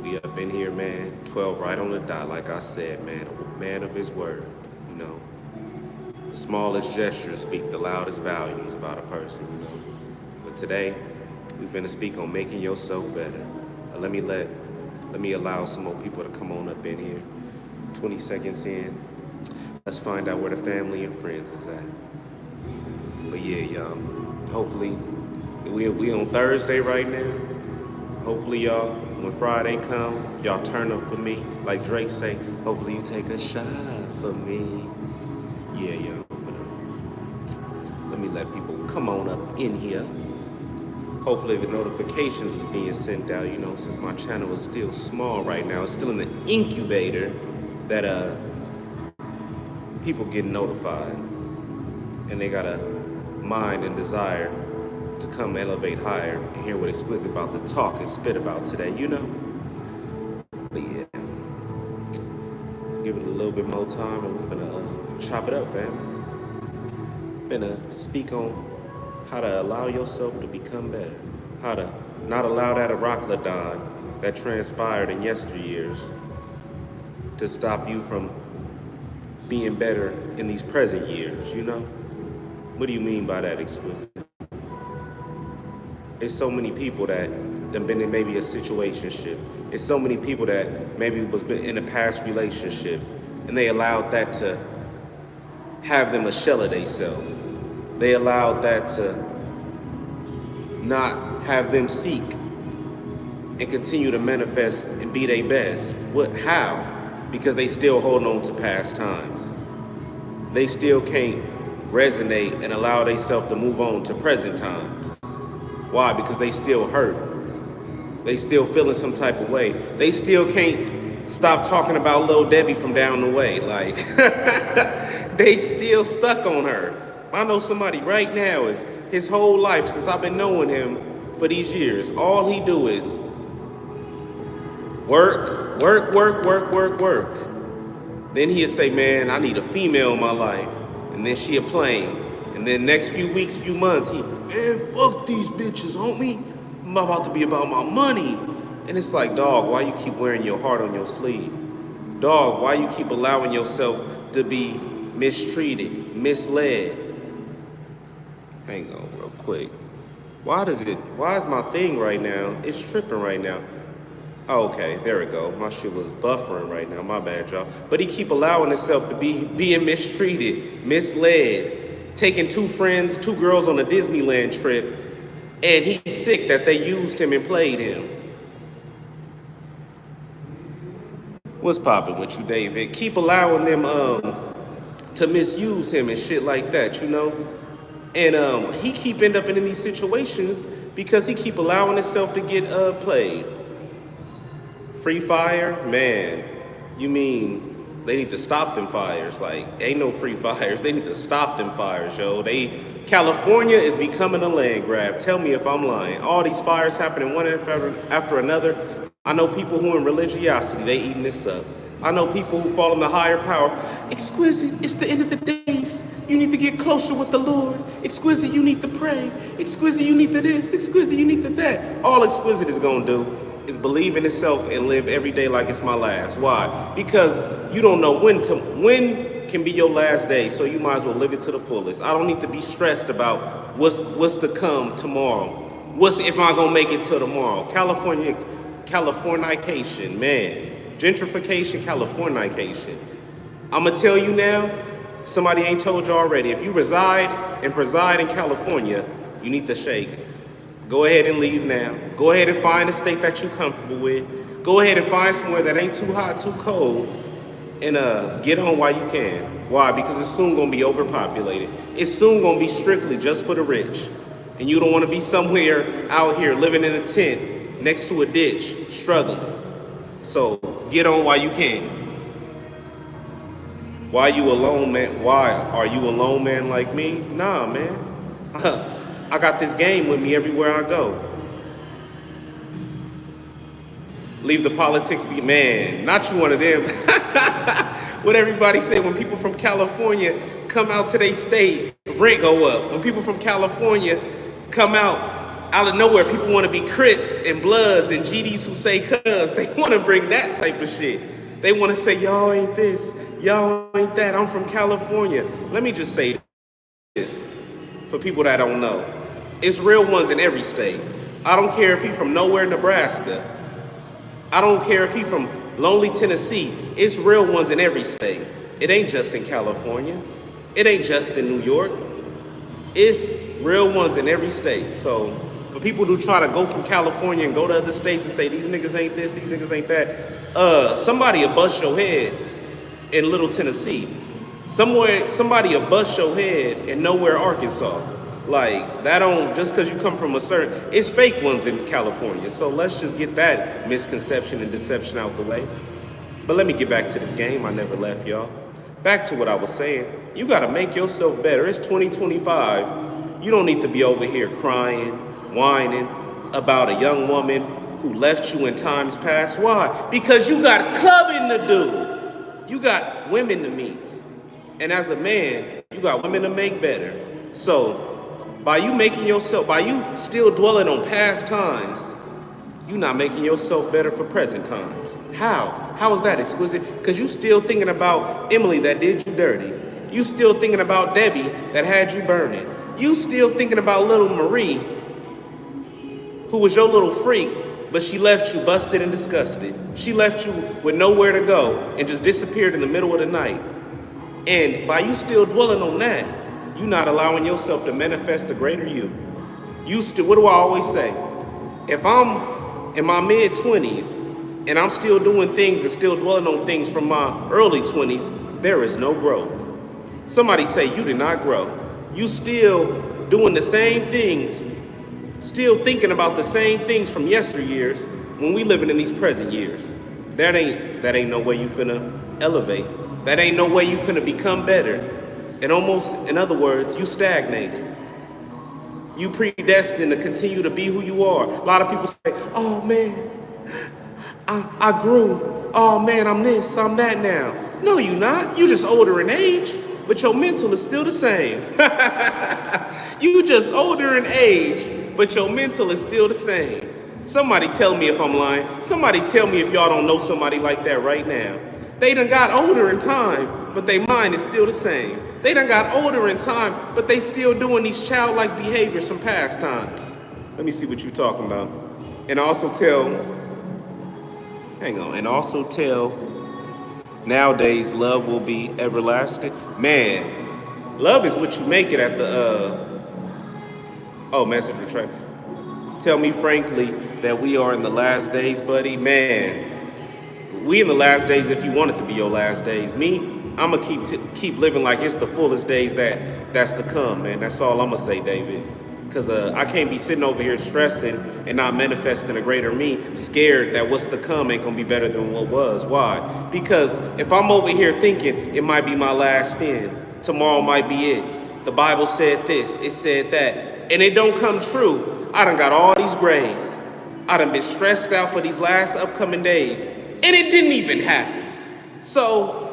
We up in here, man. 12 right on the dot, like I said, man. A man of his word. You know, the smallest gestures speak the loudest volumes about a person, you know. But today, we finna speak on making yourself better. Let me allow some more people to come on up in here. 20 seconds in. Let's find out where the family and friends is at. But yeah, y'all. Hopefully, we on Thursday right now. Hopefully, y'all, when Friday come, y'all turn up for me. Like Drake say, hopefully you take a shot for me. Yeah, y'all. But let me let people come on up in here. Hopefully the notifications is being sent out, you know, since my channel is still small right now. It's still in the incubator that people get notified. And they got a mind and desire to come elevate higher and hear what Exquisite about to talk and spit about today, you know? But yeah, give it a little bit more time and we're finna chop it up, fam. Finna speak on how to allow yourself to become better. How to not allow that Arachladon that transpired in yesteryears to stop you from being better in these present years, you know? What do you mean by that, Exquisite? There's so many people that have been in maybe a situationship. It's so many people that maybe was been in a past relationship and they allowed that to have them a shell of themselves. They allowed that to not have them seek and continue to manifest and be their best. What? How? Because they still holding on to past times. They still can't resonate and allow themselves to move on to present times. Why? Because they still hurt. They still feeling some type of way. They still can't stop talking about Lil Debbie from down the way. Like, they still stuck on her. I know somebody right now is his whole life since I've been knowing him for these years. All he do is work, work, work, work, work, work. Then he'll say, man, I need a female in my life. And then she'll plane. And then next few weeks, few months, man, fuck these bitches, homie. I'm about to be about my money. And it's like, dog, why you keep wearing your heart on your sleeve? Dog, why you keep allowing yourself to be mistreated, misled? Hang on real quick. Why is my thing right now? It's tripping right now. Oh, okay, there we go. My shit was buffering right now. My bad, y'all. But he keep allowing himself to be being mistreated, misled, taking two girls on a Disneyland trip, and he's sick that they used him and played him. What's popping with you, David? Keep allowing them to misuse him and shit like that, you know? And he keep end up in these situations because he keep allowing himself to get played. Free fire, man. You mean they need to stop them fires? Like, ain't no free fires. They need to stop them fires, yo. California is becoming a land grab. Tell me if I'm lying. All these fires happening one after another. I know people who in religiosity, they eating this up. I know people who fall in the higher power. Exquisite, it's the end of the days. You need to get closer with the Lord. Exquisite, you need to pray. Exquisite, you need to this. Exquisite, you need to that. All Exquisite is gonna do is believe in itself and live every day like it's my last. Why? Because you don't know when can be your last day, so you might as well live it to the fullest. I don't need to be stressed about what's to come tomorrow. What's if I'm gonna make it till tomorrow? Californication, man. Gentrification, Californication. I'ma tell you now, somebody ain't told you already. If you preside in California, you need to shake. Go ahead and leave now. Go ahead and find a state that you're comfortable with. Go ahead and find somewhere that ain't too hot, too cold, and get on while you can. Why? Because it's soon gonna be overpopulated. It's soon gonna be strictly just for the rich. And you don't wanna be somewhere out here living in a tent next to a ditch, struggling. So get on while you can. Why you alone, man? Why are you a lone man like me? Nah, man. I got this game with me everywhere I go. Leave the politics be, man, not you one of them. What everybody say when people from California come out to their state, rent go up. When people from California come out, Out of nowhere, people want to be Crips and Bloods and GDs who say cuz. They want to bring that type of shit. They want to say, y'all ain't this, y'all ain't that. I'm from California. Let me just say this for people that don't know. It's real ones in every state. I don't care if he from nowhere, Nebraska. I don't care if he from lonely Tennessee. It's real ones in every state. It ain't just in California. It ain't just in New York. It's real ones in every state. So for people who try to go from California and go to other states and say these niggas ain't this, these niggas ain't that, somebody will bust your head in Little Tennessee. Somebody will bust your head in Nowhere, Arkansas. Like, that don't, just because you come from a certain, it's fake ones in California. So let's just get that misconception and deception out the way. But let me get back to this game. I never left, y'all. Back to what I was saying. You got to make yourself better. It's 2025. You don't need to be over here crying, whining about a young woman who left you in times past. Why? Because you got clubbing to do. You got women to meet. And as a man, you got women to make better. So by you still dwelling on past times, you're not making yourself better for present times. How? How is that, Exquisite? Because you still thinking about Emily that did you dirty. You still thinking about Debbie that had you burning. You still thinking about little Marie, who was your little freak, but she left you busted and disgusted. She left you with nowhere to go and just disappeared in the middle of the night. And by you still dwelling on that, you're not allowing yourself to manifest the greater you. What do I always say? If I'm in my mid-20s and I'm still doing things and still dwelling on things from my early 20s, there is no growth. Somebody say you did not grow. You still doing the same things, still thinking about the same things from yesteryears when we living in these present years. That ain't no way you finna elevate. That ain't no way you finna become better. And almost, in other words, you stagnated. You predestined to continue to be who you are. A lot of people say, oh man, I grew. Oh man, I'm this, I'm that now. No, you not. You just older in age, but your mental is still the same. You just older in age, but your mental is still the same. Somebody tell me if I'm lying. Somebody tell me if y'all don't know somebody like that right now. They done got older in time, but their mind is still the same. They done got older in time, but they still doing these childlike behaviors from past times. Let me see what you're talking about. And also tell, nowadays love will be everlasting. Man, love is what you make it at the, message retract. Tell me frankly that we are in the last days, buddy. Man, we in the last days if you want it to be your last days. Me, I'm gonna keep living like it's the fullest days that's to come, man. That's all I'm gonna say, David. Because I can't be sitting over here stressing and not manifesting a greater me, scared that what's to come ain't gonna be better than what was. Why? Because if I'm over here thinking it might be my last stand, tomorrow might be it. The Bible said this, it said that, and it don't come true. I done got all these grays. I done been stressed out for these last upcoming days, and it didn't even happen. So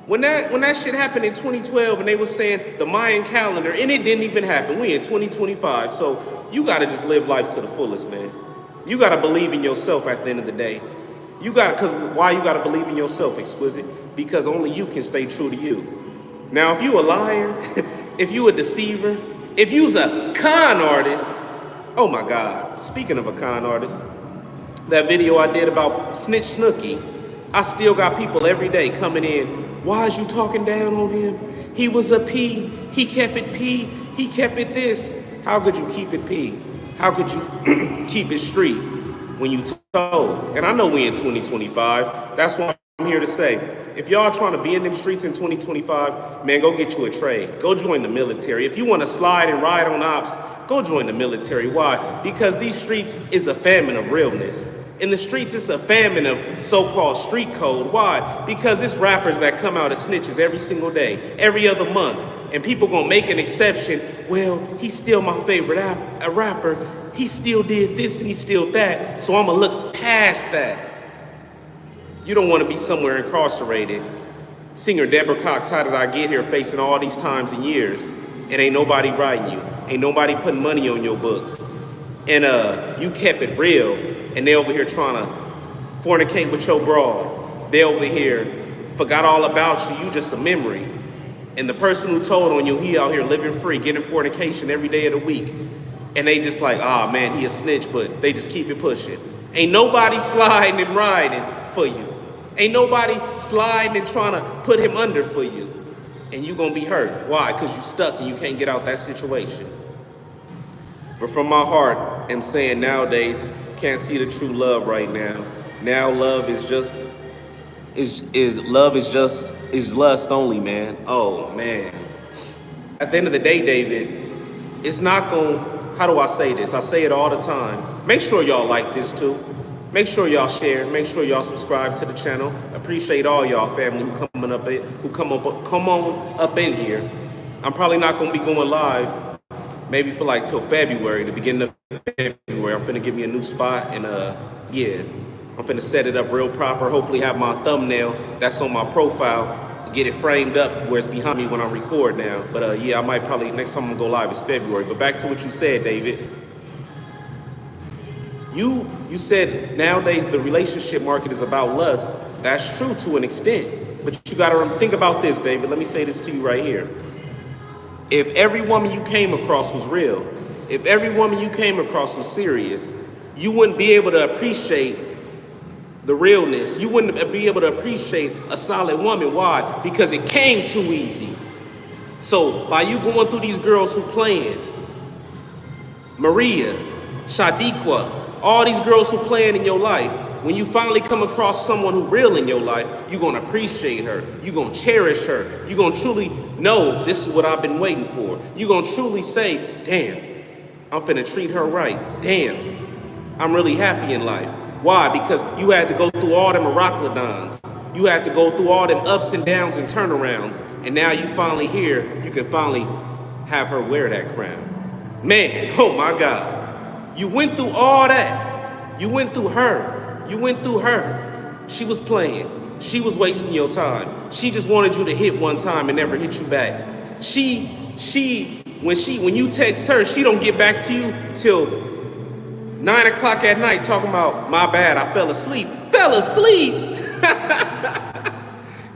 when that shit happened in 2012 and they was saying the Mayan calendar, and it didn't even happen. We in 2025, so you gotta just live life to the fullest, man. You gotta believe in yourself at the end of the day. Why you gotta believe in yourself, Exquisite? Because only you can stay true to you. Now, if you a liar, if you a deceiver, if you's a con artist, oh my God, speaking of a con artist, that video I did about Snitch Snooki, I still got people every day coming in, why is you talking down on him? He was a P, he kept it P, he kept it this. How could you keep it P? How could you keep it street when you told? And I know we in 2025, that's why I'm here to say, if y'all trying to be in them streets in 2025, man, go get you a trade. Go join the military. If you want to slide and ride on ops, go join the military. Why? Because these streets is a famine of realness. In the streets, it's a famine of so-called street code. Why? Because it's rappers that come out as snitches every single day, every other month. And people gonna make an exception. Well, he's still my favorite rapper. He still did this and he still that. So I'm gonna look past that. You don't want to be somewhere incarcerated. Singer Deborah Cox, how did I get here, facing all these times and years? And ain't nobody writing you. Ain't nobody putting money on your books. and you kept it real, and they over here trying to fornicate with your broad. They over here forgot all about you. You just a memory. And the person who told on you, he out here living free, getting fornication every day of the week. And they just like, ah, man, he a snitch, but they just keep it pushing. Ain't nobody sliding and riding for you. Ain't nobody sliding and trying to put him under for you. And you gonna be hurt. Why? Because you stuck and you can't get out that situation. But from my heart, I'm saying nowadays, can't see the true love right now. Now love is just, is lust only, man. Oh, man. At the end of the day, David, it's not gonna, how do I say this? I say it all the time. Make sure y'all like this too. Make sure y'all share. Make sure y'all subscribe to the channel. Appreciate all y'all family who come on up in here. I'm probably not gonna be going live maybe for like till February, the beginning of February. I'm finna give me a new spot and yeah, I'm finna set it up real proper. Hopefully have my thumbnail that's on my profile, get it framed up where it's behind me when I record now. But yeah, I might probably, next time I'm gonna go live is February. But back to what you said, David. You said nowadays the relationship market is about lust. That's true to an extent. But you gotta think about this, David. Let me say this to you right here. If every woman you came across was real, if every woman you came across was serious, you wouldn't be able to appreciate the realness. You wouldn't be able to appreciate a solid woman. Why? Because it came too easy. So by you going through these girls who playing, Maria, Shadiqua, all these girls who playing in your life, when you finally come across someone who real in your life, you're gonna appreciate her. You're gonna cherish her. You're gonna truly know this is what I've been waiting for. You're gonna truly say, damn, I'm finna treat her right. Damn, I'm really happy in life. Why? Because you had to go through all them Moroclodons. You had to go through all them ups and downs and turnarounds. And now you finally here, you can finally have her wear that crown. Man, oh my God. You went through all that. You went through her. You went through her. She was playing. She was wasting your time. She just wanted you to hit one time and never hit you back. When you text her, she don't get back to you till 9 o'clock at night talking about, my bad, I fell asleep. Fell asleep?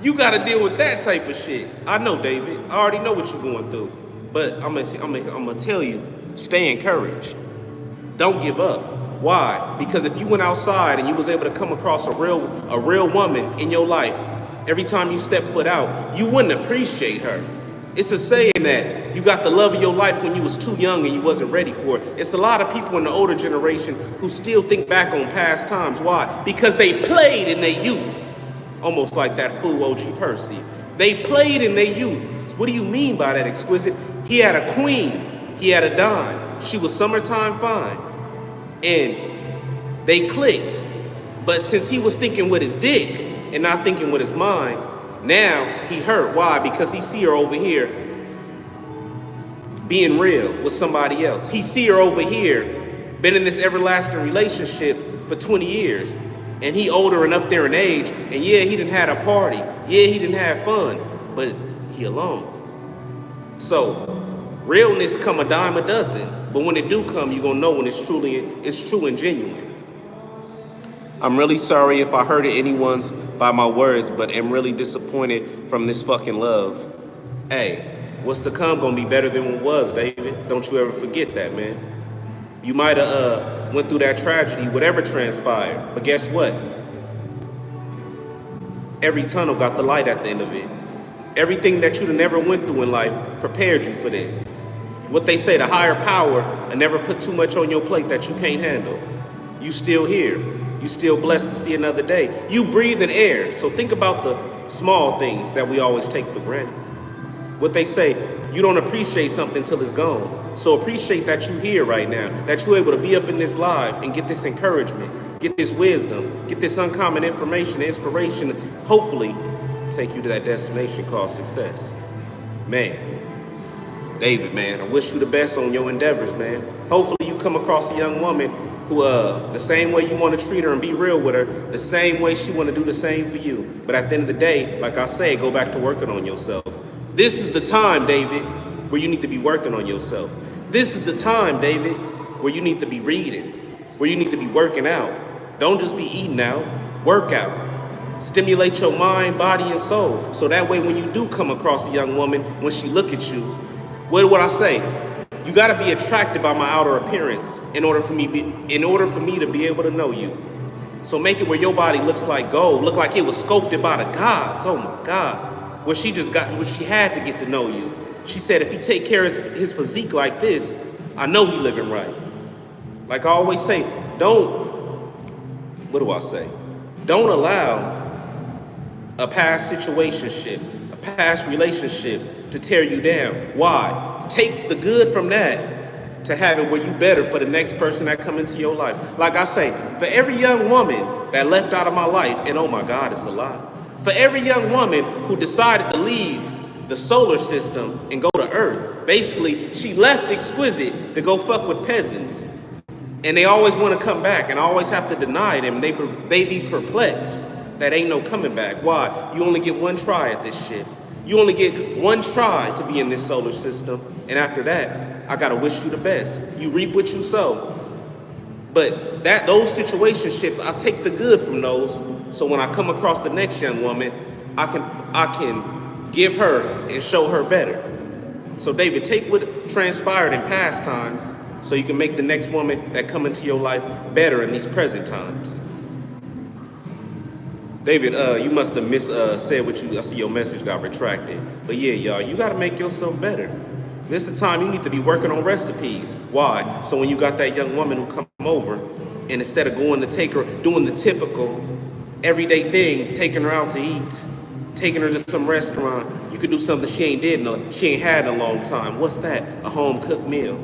You gotta deal with that type of shit. I know, David. I already know what you're going through. But I'm gonna tell you, stay encouraged. Don't give up. Why? Because if you went outside and you was able to come across a real woman in your life, every time you step foot out, you wouldn't appreciate her. It's a saying that you got the love of your life when you was too young and you wasn't ready for it. It's a lot of people in the older generation who still think back on past times. Why? Because they played in their youth. Almost like that fool OG Percy. They played in their youth. So what do you mean by that, Exquisite? He had a queen. He had a dime. She was summertime fine. And they clicked. But since he was thinking with his dick and not thinking with his mind, now he hurt. Why? Because he see her over here being real with somebody else. He see her over here been in this everlasting relationship for 20 years. And he older and up there in age. And yeah, he didn't have a party. Yeah, he didn't have fun. But he alone. So realness come a dime a dozen. But when it do come, you're going to know when it's true and genuine. I'm really sorry if I hurted anyone's by my words, but I'm really disappointed from this fucking love. Hey, what's to come gonna be better than what was, David. Don't you ever forget that, man. You might have went through that tragedy, whatever transpired, but guess what? Every tunnel got the light at the end of it. Everything that you'd have never went through in life prepared you for this. What they say, the higher power, and never put too much on your plate that you can't handle. You still here. You still blessed to see another day. You breathe in air. So think about the small things that we always take for granted. What they say, you don't appreciate something till it's gone. So appreciate that you're here right now, that you're able to be up in this live and get this encouragement, get this wisdom, get this uncommon information, inspiration, hopefully take you to that destination called success. Man, David, man, I wish you the best on your endeavors, man. Hopefully you come across a young woman who the same way you want to treat her and be real with her, the same way she want to do the same for you. But at the end of the day, like I say, go back to working on yourself. This is the time, David, where you need to be working on yourself. This is the time, David, where you need to be reading, where you need to be working out. Don't just be eating out, work out. Stimulate your mind, body, and soul. So that way when you do come across a young woman, when she look at you, what would I say? You gotta be attracted by my outer appearance in order for me to be able to know you. So make it where your body looks like gold, look like it was sculpted by the gods. Oh my God. Where she had to get to know you. She said, if he take care of his physique like this, I know he living right. Like I always say, don't allow a past situationship, a past relationship to tear you down. Why? Take the good from that to have it where you better for the next person that come into your life. Like I say, for every young woman that left out of my life, and oh my God, it's a lot. For every young woman who decided to leave the solar system and go to Earth, basically, she left Exquisite to go fuck with peasants. And they always want to come back, and I always have to deny them. They be perplexed that ain't no coming back. Why? You only get one try at this shit. You only get one try to be in this solar system, and after that, I gotta wish you the best. You reap what you sow. But those situationships, I take the good from those, so when I come across the next young woman, I can give her and show her better. So David, take what transpired in past times so you can make the next woman that come into your life better in these present times. David, you must have said what I see your message got retracted. But yeah, y'all, you gotta make yourself better. This is the time you need to be working on recipes. Why? So when you got that young woman who come over, and instead of going to take her, doing the typical everyday thing, taking her out to eat, taking her to some restaurant, you could do something she ain't had in a long time. What's that? A home cooked meal.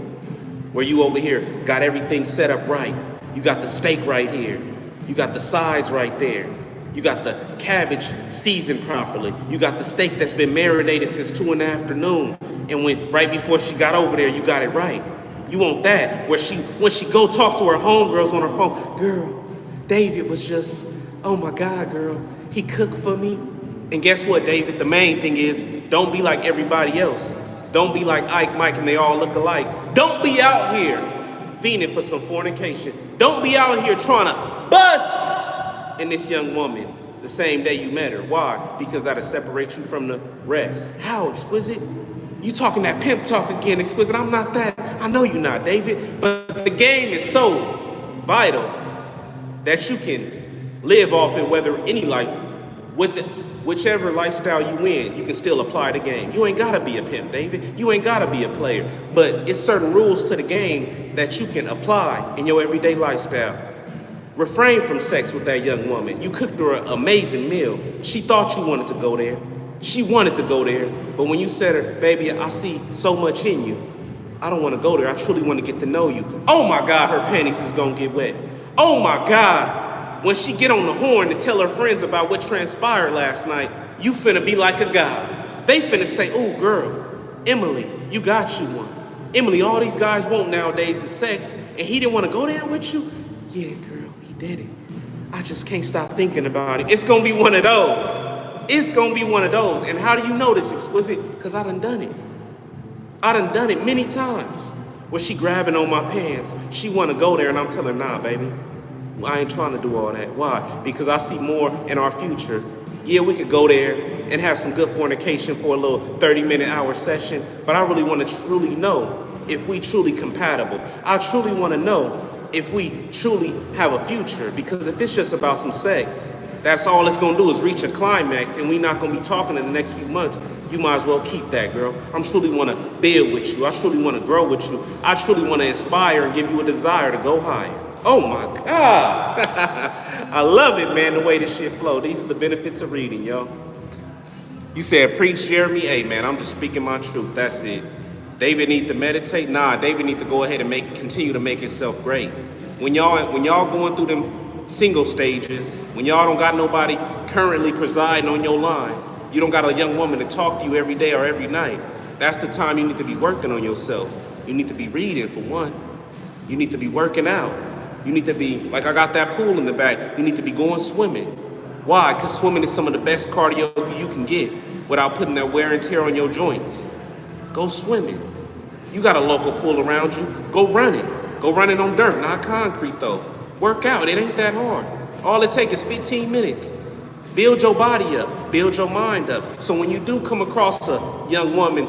Where you over here got everything set up right. You got the steak right here. You got the sides right there. You got the cabbage seasoned properly. You got the steak that's been marinated since 2 in the afternoon. And right before she got over there, you got it right. You want that, when she go talk to her homegirls on her phone, girl, David was just, oh my God, girl, he cooked for me. And guess what, David? The main thing is, don't be like everybody else. Don't be like Ike, Mike, and they all look alike. Don't be out here fiending for some fornication. Don't be out here trying to bust in this young woman the same day you met her. Why? Because that'll separate you from the rest. How, Exquisite? You talking that pimp talk again, Exquisite. I'm not that. I know you're not, David. But the game is so vital that you can live off it, whether any life, whichever lifestyle you in, you can still apply the game. You ain't gotta be a pimp, David. You ain't gotta be a player. But it's certain rules to the game that you can apply in your everyday lifestyle. Refrain from sex with that young woman. You cooked her an amazing meal. She thought you wanted to go there. She wanted to go there. But when you said her, baby, I see so much in you. I don't want to go there. I truly want to get to know you. Oh my God, her panties is gonna get wet. Oh my God, when she get on the horn to tell her friends about what transpired last night, you finna be like a god. They finna say, oh girl, Emily, you got you one. Emily, all these guys want nowadays is sex, and he didn't want to go there with you? Yeah, girl, he did it. I just can't stop thinking about it. It's gonna be one of those. It's gonna be one of those. And how do you know this, Exquisite? Because I done done it. I done done it many times. Where she grabbing on my pants. She wanna go there and I'm telling her, nah, baby. I ain't trying to do all that. Why? Because I see more in our future. Yeah, we could go there and have some good fornication for a little 30-minute hour session, but I really want to truly know if we truly compatible. I truly want to know if we truly have a future, because if it's just about some sex, that's all it's gonna do is reach a climax and we not gonna be talking in the next few months. You might as well keep that, girl. I truly wanna build with you. I truly wanna grow with you. I truly wanna inspire and give you a desire to go higher. Oh my God. I love it, man, the way this shit flow. These are the benefits of reading, yo. You said, preach, Jeremy. Hey, man, I'm just speaking my truth. That's it. David need to meditate? Nah, David need to go ahead and continue to make himself great. When y'all going through them single stages, when y'all don't got nobody currently presiding on your line, you don't got a young woman to talk to you every day or every night, that's the time you need to be working on yourself. You need to be reading, for one. You need to be working out. You need to be, like I got that pool in the back, you need to be going swimming. Why? Because swimming is some of the best cardio you can get without putting that wear and tear on your joints. Go swimming. You got a local pool around you, go running. Go running on dirt, not concrete though. Work out, it ain't that hard. All it takes is 15 minutes. Build your body up, build your mind up. So when you do come across a young woman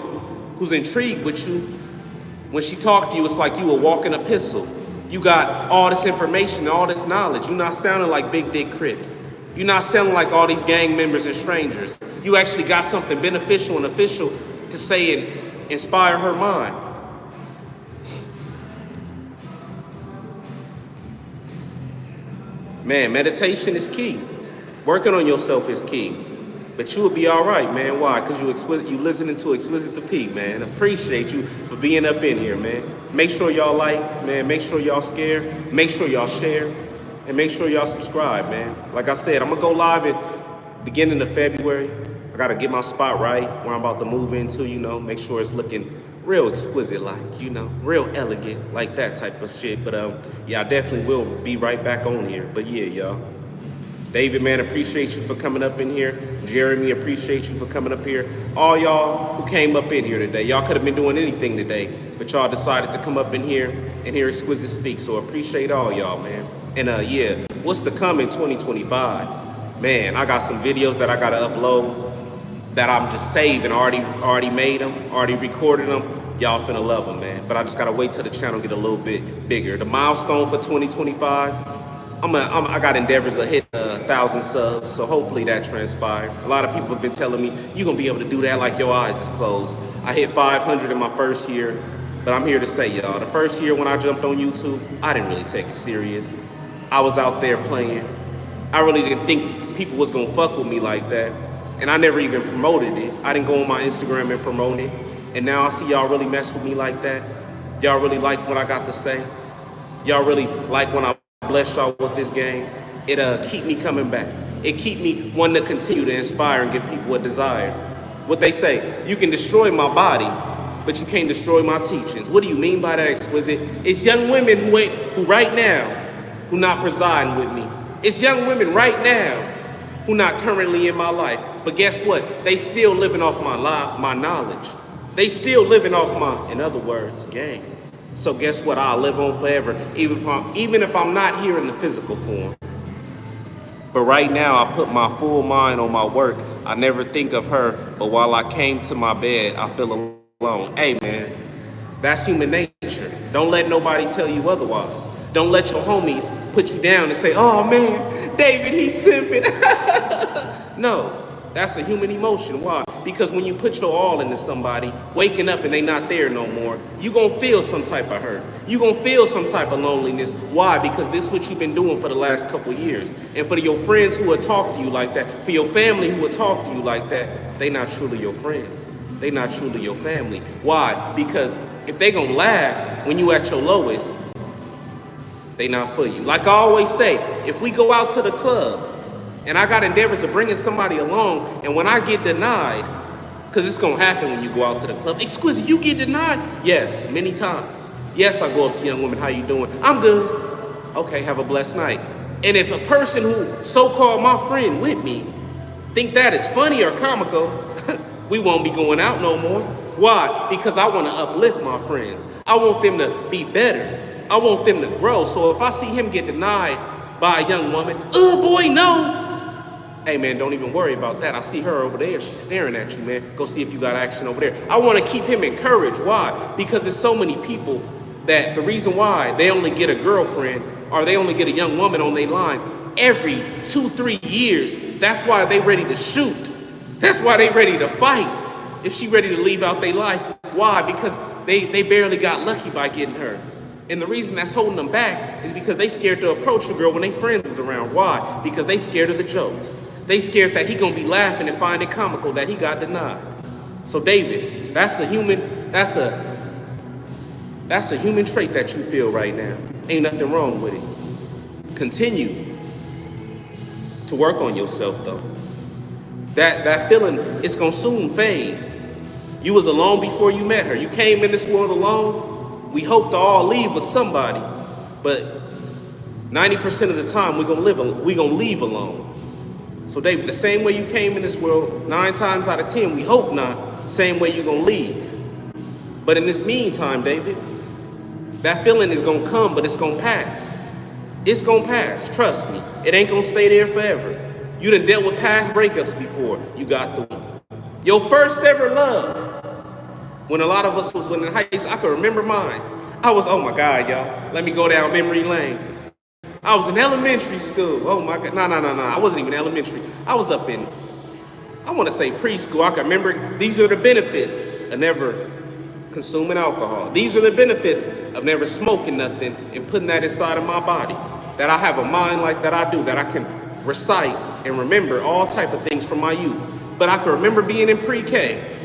who's intrigued with you, when she talks to you, it's like you a walking epistle. You got all this information, all this knowledge. You're not sounding like Big Dick Crip. You're not sounding like all these gang members and strangers. You actually got something beneficial and official to say and inspire her mind. Man, meditation is key. Working on yourself is key. But you will be all right, man. Why? Because you listening to Exquisite the P, man. Appreciate you for being up in here, man. Make sure y'all like, man. Make sure y'all make sure y'all share, and make sure y'all subscribe, man. Like I said, I'm gonna go live at beginning of February. I gotta get my spot right where I'm about to move into, make sure it's looking real exquisite like, real elegant, like that type of shit. But yeah, I definitely will be right back on here. But yeah, y'all. David, man, appreciate you for coming up in here. Jeremy, appreciate you for coming up here. All y'all who came up in here today, y'all could have been doing anything today, but y'all decided to come up in here and hear Exquisite speak. So appreciate all y'all, man. And yeah, what's to come in 2025? Man, I got some videos that I gotta upload that I'm just saving. Already made them, already recorded them. Y'all finna love them, man. But I just gotta wait till the channel get a little bit bigger. The milestone for 2025. I got endeavors to hit 1,000 subs, so hopefully that transpired. A lot of people have been telling me, you're gonna be able to do that like your eyes is closed. I hit 500 in my first year, but I'm here to say, y'all, the first year when I jumped on YouTube, I didn't really take it serious. I was out there playing. I really didn't think people was gonna fuck with me like that, and I never even promoted it. I didn't go on my Instagram and promote it, and now I see y'all really mess with me like that. Y'all really like what I got to say. Y'all really like when I bless y'all with this game. It keep me coming back. It keep me wanting to continue to inspire and give people a desire. What they say, you can destroy my body, but you can't destroy my teachings. What do you mean by that, Exquisite? It's young women who right now, who not presiding with me. It's young women right now who not currently in my life. But guess what? They still living off my knowledge. They still living off my, in other words, game. So guess what? I'll live on forever, even if I'm not here in the physical form. But right now, I put my full mind on my work. I never think of her, but while I came to my bed, I feel alone. Hey, man, that's human nature. Don't let nobody tell you otherwise. Don't let your homies put you down and say, oh, man, David, he's simping. No, that's a human emotion. Why? Because when you put your all into somebody, waking up and they not there no more, you gonna feel some type of hurt. You gonna feel some type of loneliness. Why? Because this is what you've been doing for the last couple of years. And for your friends who will talk to you like that, for your family who will talk to you like that, they not truly your friends. They not truly your family. Why? Because if they gonna laugh when you at your lowest, they not for you. Like I always say, if we go out to the club, and I got endeavors of bringing somebody along, and when I get denied, because it's going to happen when you go out to the club. Exquisite, you get denied? Yes, many times. Yes, I go up to young women, how you doing? I'm good. Okay, have a blessed night. And if a person who so-called my friend with me think that is funny or comical, we won't be going out no more. Why? Because I want to uplift my friends. I want them to be better. I want them to grow. So if I see him get denied by a young woman, oh boy, no. Hey, man, don't even worry about that. I see her over there. She's staring at you, man. Go see if you got action over there. I want to keep him encouraged. Why? Because there's so many people that the reason why they only get a girlfriend or they only get a young woman on their line every 2-3 years. That's why they ready to shoot. That's why they ready to fight. If she ready to leave out their life. Why? Because they barely got lucky by getting her. And the reason that's holding them back is because they scared to approach a girl when their friends is around. Why? Because they scared of the jokes. They scared that he gonna be laughing and find it comical that he got denied. So David, that's a human trait that you feel right now. Ain't nothing wrong with it. Continue to work on yourself though. That feeling, it's gonna soon fade. You was alone before you met her. You came in this world alone. We hope to all leave with somebody, but 90% of the time we gonna leave alone. So David, the same way you came in this world, 9 times out of 10, we hope not, same way you're gonna leave. But in this meantime, David, That feeling is gonna come, but it's gonna pass. It's gonna pass, trust me. It ain't gonna stay there forever. You done dealt with past breakups before. You got through them. Your first ever love. When a lot of us was in high school, I can remember mine. I was, oh my God, y'all. Let me go down memory lane. I was in elementary school. Oh my God. No. I wasn't even elementary. I was up in, I want to say preschool. I can remember these are the benefits of never consuming alcohol. These are the benefits of never smoking nothing and putting that inside of my body. That I have a mind like that I do, that I can recite and remember all type of things from my youth. But I can remember being in pre-K.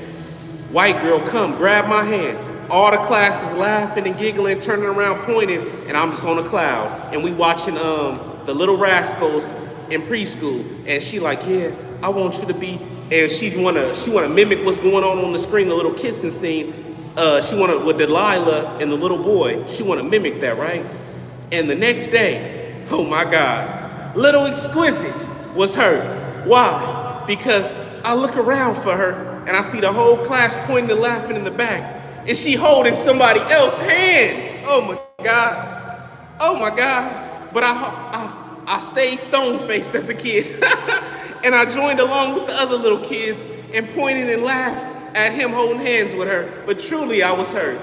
White girl come, grab my hand. All the classes laughing and giggling, turning around, pointing, and I'm just on a cloud. And we watching the Little Rascals in preschool. And she like, yeah, I want you to be. And she wanna mimic what's going on the screen, the little kissing scene. She wanna with Delilah and the little boy. She wanna mimic that, right? And the next day, oh my God, Little Exquisite was her. Why? Because I look around for her. And I see the whole class pointing and laughing in the back. And she holding somebody else's hand. Oh my God. Oh my God. But I stayed stone-faced as a kid. And I joined along with the other little kids and pointed and laughed at him holding hands with her. But truly I was hurt.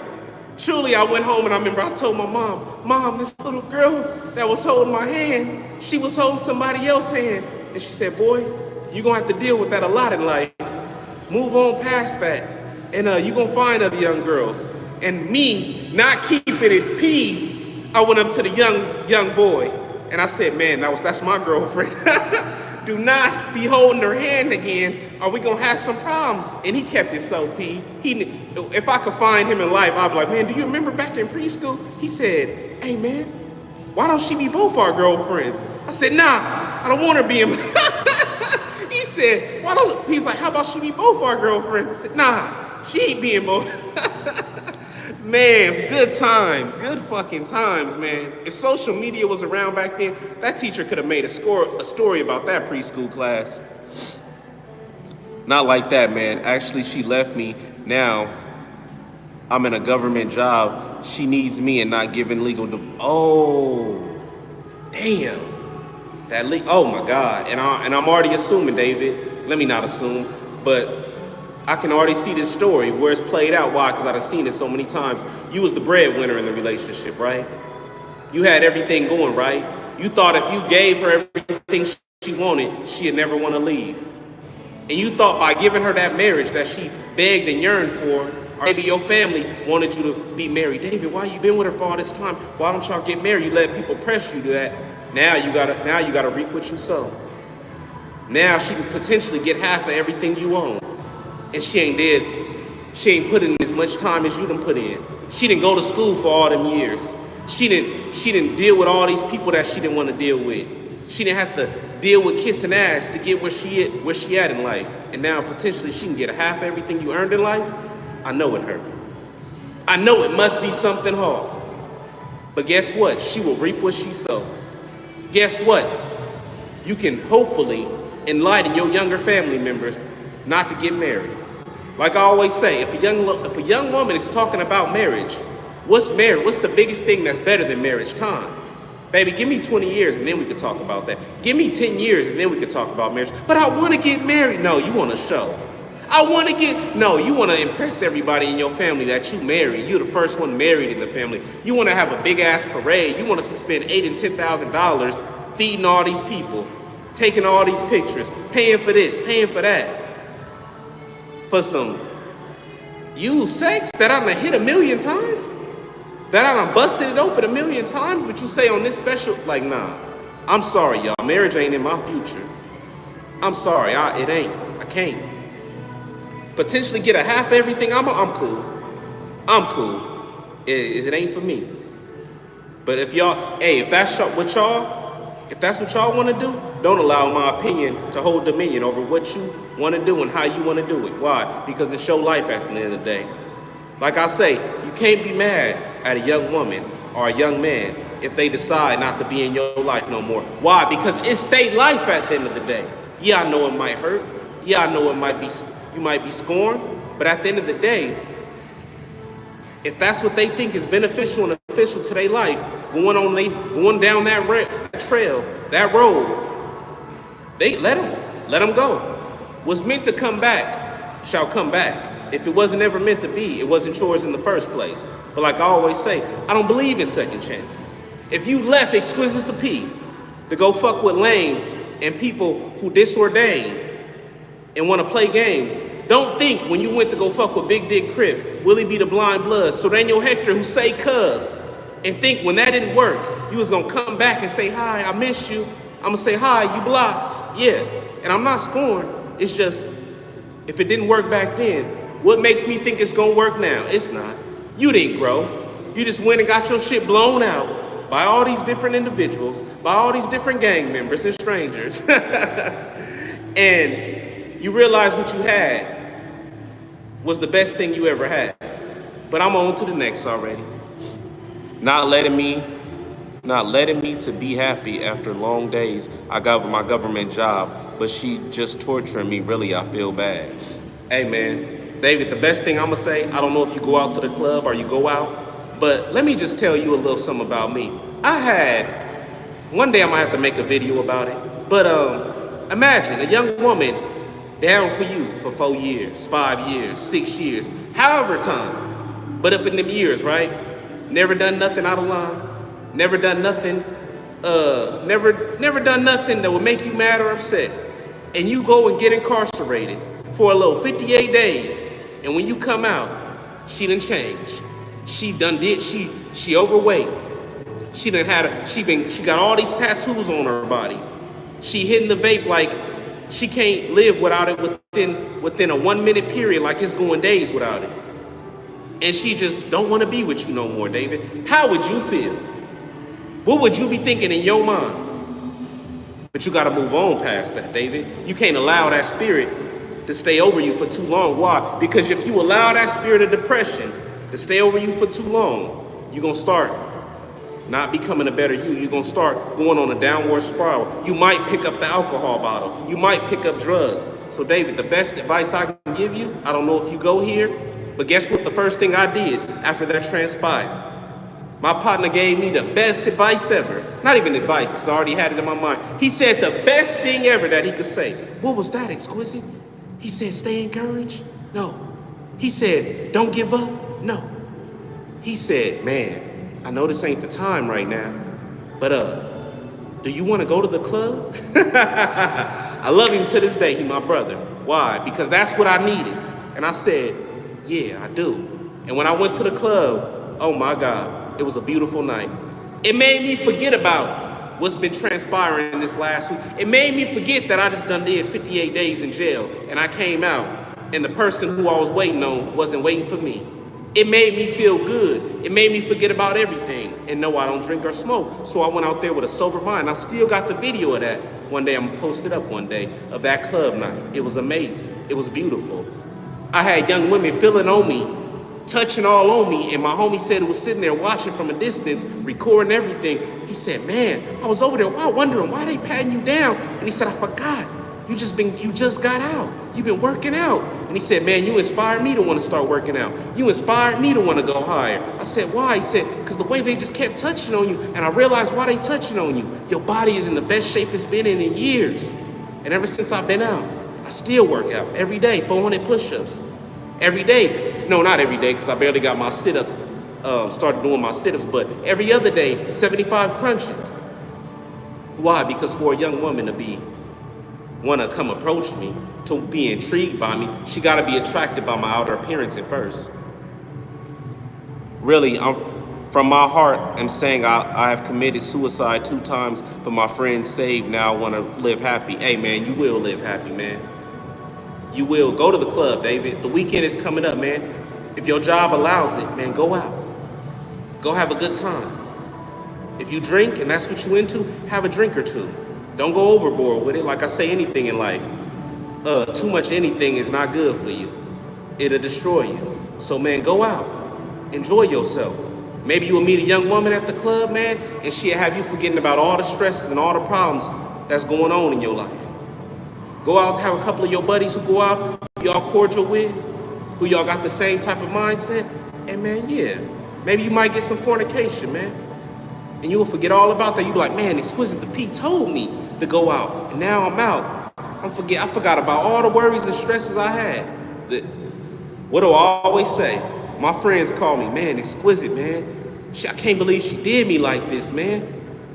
Truly I went home and I remember I told my mom, this little girl that was holding my hand, she was holding somebody else's hand. And she said, boy, you're gonna have to deal with that a lot in life. Move on past that, and you're gonna find other young girls. And me, not keeping it P, I went up to the young boy, and I said, man, that's my girlfriend. Do not be holding her hand again, or we gonna have some problems. And he kept it so P. If I could find him in life, I'd be like, man, do you remember back in preschool? He said, hey man, why don't she be both our girlfriends? I said, nah, I don't want her being. He said, he's like, how about she be both our girlfriends? I said, nah, she ain't being both. Man, good times, good fucking times, man. If social media was around back then, that teacher could have made a story about that preschool class. Not like that, man. Actually, she left me. Now, I'm in a government job. She needs me and not giving legal oh, damn. Oh my God, and I'm already assuming, David, let me not assume, but I can already see this story where it's played out. Why? Because I've seen it so many times. You was the breadwinner in the relationship, right? You had everything going, right? You thought if you gave her everything she wanted, she'd never want to leave. And you thought by giving her that marriage that she begged and yearned for, or maybe your family wanted you to be married. David, why you been with her for all this time? Why don't y'all get married? You let people press you to that. Now you gotta reap what you sow. Now she can potentially get half of everything you own. And she ain't put in as much time as you done put in. She didn't go to school for all them years. She didn't deal with all these people that she didn't want to deal with. She didn't have to deal with kissing ass to get where she at in life. And now potentially she can get half of everything you earned in life. I know it hurt. I know it must be something hard. But guess what? She will reap what she sowed. Guess what? You can hopefully enlighten your younger family members not to get married. Like I always say, if a young woman is talking about marriage, what's marriage? What's the biggest thing that's better than marriage? Time. Baby, give me 20 years and then we could talk about that. Give me 10 years and then we could talk about marriage. But I want to get married. No, you want to show. You want to impress everybody in your family that you married. You're the first one married in the family. You want to have a big ass parade. You want us to spend $8,000 and $10,000 feeding all these people, taking all these pictures, paying for this, paying for that. For some used sex that I done hit 1,000,000 times, that I done busted it open 1,000,000 times, but you say on this special, like, nah, I'm sorry, y'all. Marriage ain't in my future. I'm sorry, it ain't. I can't. Potentially get a half of everything, I'm cool. I'm cool. It ain't for me. But if y'all, if that's what y'all want to do, don't allow my opinion to hold dominion over what you want to do and how you want to do it. Why? Because it's your life at the end of the day. Like I say, you can't be mad at a young woman or a young man if they decide not to be in your life no more. Why? Because it's their life at the end of the day. Yeah, I know it might hurt. Yeah, I know you might be scorned. But at the end of the day, if that's what they think is beneficial and beneficial to their life, going down that trail, that road, they let them go. What's meant to come back shall come back. If it wasn't ever meant to be, it wasn't yours in the first place. But like I always say, I don't believe in second chances. If you left Exquisite the P to go fuck with lames and people who disordain and want to play games, don't think when you went to go fuck with Big Dick Crip, Willie B the Blind Blood, so Daniel Hector who say cuz, and think when that didn't work, you was gonna come back and say, hi, I miss you. I'm gonna say, hi, you blocked. Yeah, and I'm not scorned. It's just, if it didn't work back then, what makes me think it's gonna work now? It's not. You didn't grow. You just went and got your shit blown out by all these different individuals, by all these different gang members and strangers. And you realize what you had was the best thing you ever had. But I'm on to the next already. Not letting me to be happy after long days. I got my government job, but she just torturing me. Really, I feel bad. Hey man, David, the best thing I'm gonna say, I don't know if you go out to the club or you go out, but let me just tell you a little something about me. One day I might have to make a video about it, but imagine a young woman down for you for 4 years, 5 years, 6 years, however time, but up in them years, right? Never done nothing out of line, never done nothing, never done nothing that would make you mad or upset, and you go and get incarcerated for a little 58 days, and when you come out, she done changed. She overweight. She got all these tattoos on her body. She hitting the vape like she can't live without it within a 1 minute period, like it's going days without it. And she just don't want to be with you no more, David. How would you feel? What would you be thinking in your mind? But you got to move on past that, David. You can't allow that spirit to stay over you for too long. Why? Because if you allow that spirit of depression to stay over you for too long, you're going to start not becoming a better you. You're going to start going on a downward spiral. You might pick up the alcohol bottle. You might pick up drugs. So, David, the best advice I can give you, I don't know if you go here, but guess what the first thing I did after that transpired? My partner gave me the best advice ever. Not even advice, because I already had it in my mind. He said the best thing ever that he could say. What was that, Exquisite? He said, stay encouraged? No. He said, don't give up? No. He said, man, I know this ain't the time right now, but do you want to go to the club? I love him to this day. He my brother. Why? Because that's what I needed. And I said, yeah, I do. And when I went to the club, oh my God, it was a beautiful night. It made me forget about what's been transpiring this last week. It made me forget that I just done did 58 days in jail and I came out and the person who I was waiting on wasn't waiting for me. It made me feel good. It made me forget about everything and no, I don't drink or smoke. So I went out there with a sober mind. I still got the video of that. One day I'm gonna post it up one day of that club night. It was amazing. It was beautiful. I had young women feeling on me, touching all on me, and my homie said he was sitting there watching from a distance, recording everything. He said, man, I was over there wondering why they patting you down. And he said, I forgot. You just got out. You've been working out. And he said, man, you inspired me to want to start working out. You inspired me to want to go higher. I said, why? He said, because the way they just kept touching on you, and I realized why they touching on you. Your body is in the best shape it's been in years. And ever since I've been out, I still work out every day, 400 push-ups. Every day, no, not every day, because I barely got my sit-ups, started doing my sit-ups, but every other day, 75 crunches. Why? Because for a young woman to want to come approach me, to be intrigued by me, she got to be attracted by my outer appearance at first. Really, from my heart, I'm saying I have committed suicide 2 times, but my friends saved, now I want to live happy. Hey, man, you will live happy, man. You will. Go to the club, David. The weekend is coming up, man. If your job allows it, man, go out. Go have a good time. If you drink and that's what you into, have a drink or two. Don't go overboard with it. Like I say, anything in life, too much anything is not good for you. It'll destroy you. So, man, go out. Enjoy yourself. Maybe you will meet a young woman at the club, man, and she'll have you forgetting about all the stresses and all the problems that's going on in your life. Go out to have a couple of your buddies who go out, y'all cordial with, who y'all got the same type of mindset. And man, yeah, Maybe you might get some fornication, man. And you'll forget all about that. You'll be like, man, Exquisite the P told me to go out. And now I'm out. I forgot about all the worries and stresses I had. What do I always say? My friends call me, man, Exquisite, man. I can't believe she did me like this, man.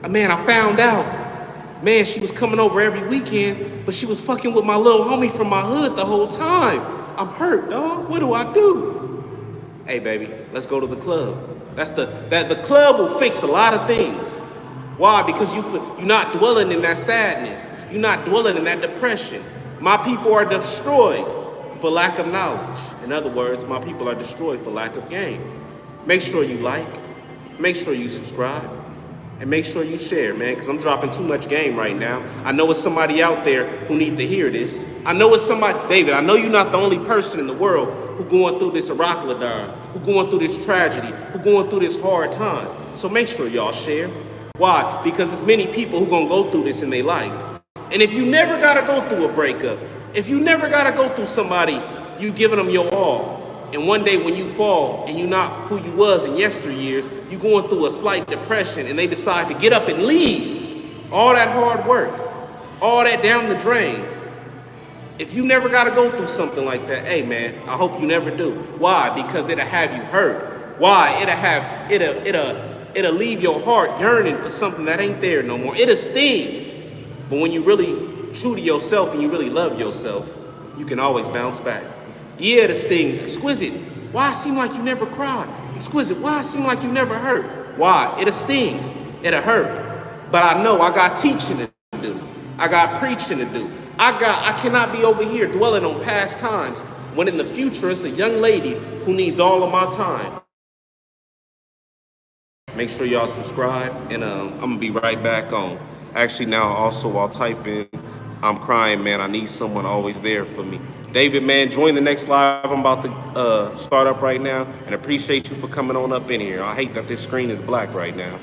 Man, I found out. Man, she was coming over every weekend, but she was fucking with my little homie from my hood the whole time. I'm hurt, dog. What do I do? Hey, baby, let's go to the club. The club will fix a lot of things. Why? Because you're not dwelling in that sadness. You're not dwelling in that depression. My people are destroyed for lack of knowledge. In other words, my people are destroyed for lack of gain. Make sure you like, make sure you subscribe, and make sure you share, man, because I'm dropping too much game right now. I know it's somebody out there who need to hear this. I know it's somebody, David, I know you're not the only person in the world who going through this Arakladan, who going through this tragedy, who going through this hard time. So make sure y'all share. Why? Because there's many people who gonna go through this in their life. And if you never gotta go through a breakup, if you never gotta go through somebody, you giving them your all, and one day when you fall and you're not who you was in yesteryears, you going through a slight depression and they decide to get up and leave. All that hard work, all that down the drain. If you never got to go through something like that, hey man, I hope you never do. Why? Because it'll have you hurt. Why? It'll leave your heart yearning for something that ain't there no more. It'll sting. But when you really true to yourself and you really love yourself, you can always bounce back. Yeah, the sting. Exquisite, why it seem like you never cried? Exquisite, why it seem like you never hurt? Why? It'll sting. It'll hurt. But I know I got teaching to do. I got preaching to do. I cannot be over here dwelling on past times when in the future it's a young lady who needs all of my time. Make sure y'all subscribe, and I'm gonna be right back on. Actually, now also I'll type in, I'm crying, man. I need someone always there for me. David, man, join the next live I'm about to start up right now, and appreciate you for coming on up in here. I hate that this screen is black right now.